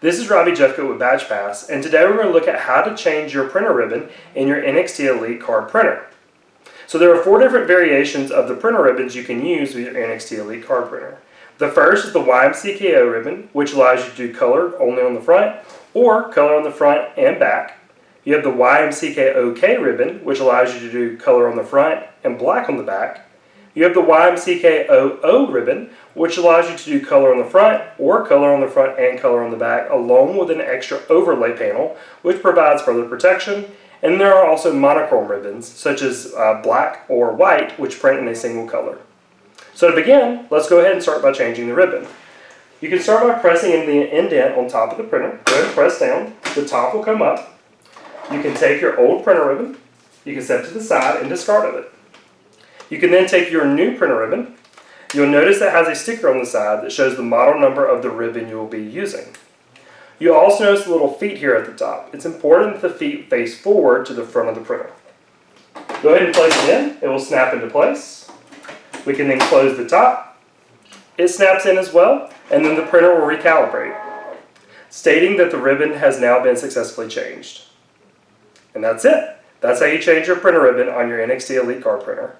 This is Robbie Jeffcoat with Badge Pass, and today we're going to look at how to change your printer ribbon in your NXTElite card printer. So there are 4 different variations of the printer ribbons you can use with your NXTElite card printer. The first is the YMCKO ribbon, which allows you to do color only on the front or color on the front and back. You have the YMCKOK ribbon, which allows you to do color on the front and black on the back. You have the YMCKOO ribbon, which allows you to do color on the front or color on the front and color on the back, along with an extra overlay panel, which provides further protection. And there are also monochrome ribbons, such as black or white, which print in a single color. So to begin, let's go ahead and start by changing the ribbon. You can start by pressing in the indent on top of the printer. Go ahead and press down. The top will come up. You can take your old printer ribbon. You can set it to the side and discard of it. You can then take your new printer ribbon. You'll notice that it has a sticker on the side that shows the model number of the ribbon you will be using. You'll also notice the little feet here at the top. It's important that the feet face forward to the front of the printer. Go ahead and place it in. It will snap into place. We can then close the top. It snaps in as well, and then the printer will recalibrate, stating that the ribbon has now been successfully changed. And that's it. That's how you change your printer ribbon on your NXTElite card printer.